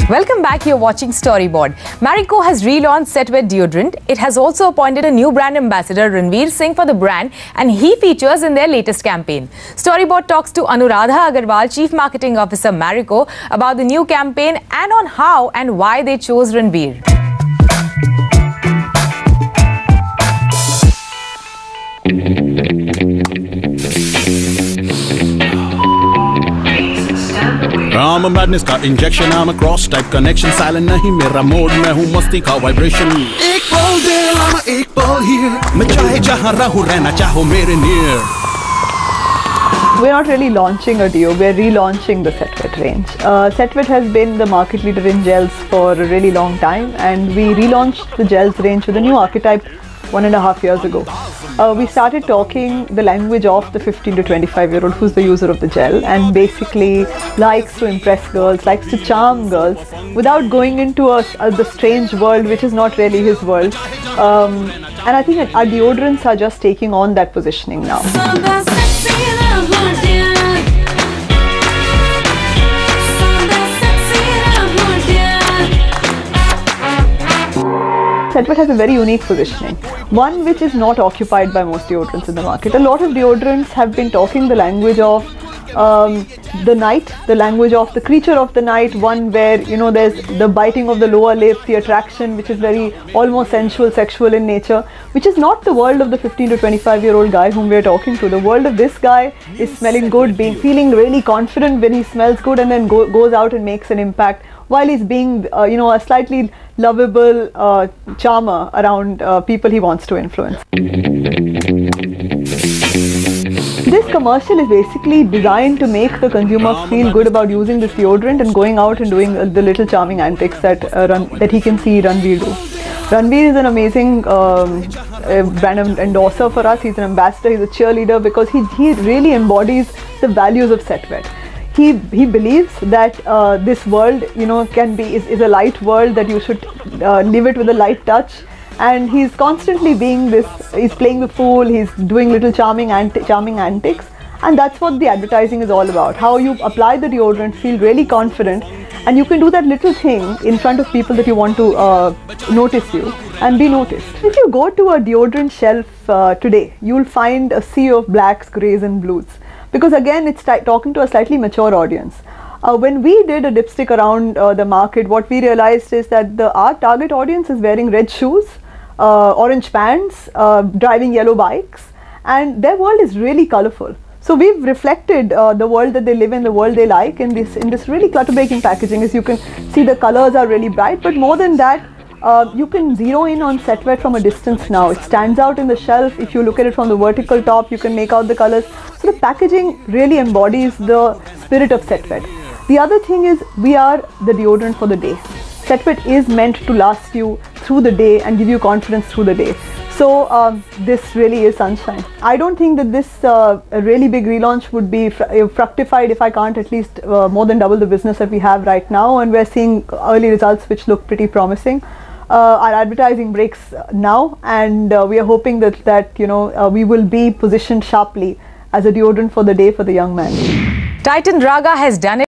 Welcome back, you're watching Storyboard. Marico has relaunched Setwet deodorant. It has also appointed a new brand ambassador, Ranveer Singh, for the brand, and he features in their latest campaign. Storyboard talks to Anuradha Agarwal, Chief Marketing Officer, Marico, about the new campaign and on how and why they chose Ranveer. I'm a madness का injection, I'm a cross type connection, silent नहीं मेरा mode, मैं हूँ मस्ती का vibration. एक पल there, I'm a एक पल here, मैं चाहे जहाँ रहूँ रहना चाहो मेरे near. We're not really launching a deo, we're relaunching the Setwet range. Setwet has been the market leader in gels for a really long time, and we relaunched the gels range with a new archetype 1.5 years ago. We started talking the language of the 15 to 25-year-old who's the user of the gel and basically likes to impress girls, likes to charm girls without going into the strange world which is not really his world. And I think our deodorants are just taking on that positioning now. Setwet has a very unique positioning, one which is not occupied by most deodorants in the market. A lot of deodorants have been talking the language of the night, the language of the creature of the night, one where, you know, there's the biting of the lower lip, the attraction, which is very almost sensual, sexual in nature, which is not the world of the 15 to 25-year-old guy whom we're talking to. The world of this guy is smelling good, feeling really confident when he smells good, and then goes out and makes an impact while he's being, a slightly lovable charmer around people he wants to influence. This commercial is basically designed to make the consumer feel good about using this deodorant and going out and doing the little charming antics that he can see Ranveer do. Ranveer is an amazing brand endorser for us. He's an ambassador, he's a cheerleader, because he really embodies the values of Setwet. He believes that this world, is a light world, that you should live it with a light touch, and he's constantly being this. He's playing the fool. He's doing little charming antics, and that's what the advertising is all about. How you apply the deodorant, feel really confident, and you can do that little thing in front of people that you want to notice you and be noticed. If you go to a deodorant shelf today, you'll find a sea of blacks, greys, and blues. Because again, it's talking to a slightly mature audience. When we did a dipstick around the market, what we realized is that our target audience is wearing red shoes, orange pants, driving yellow bikes, and their world is really colorful. So we've reflected the world that they live in, the world they like, in this really clutter-breaking packaging. As you can see, the colors are really bright, but more than that, you can zero in on Setwet from a distance now. It stands out in the shelf. If you look at it from the vertical top, you can make out the colors. So the packaging really embodies the spirit of Setwet. The other thing is, we are the deodorant for the day. Setwet is meant to last you through the day and give you confidence through the day. So this really is sunshine. I don't think that this a really big relaunch would be fructified if I can't at least more than double the business that we have right now, and we're seeing early results which look pretty promising. Our advertising breaks now, and we are hoping that we will be positioned sharply as a deodorant for the day for the young man. Titan Raga has done it.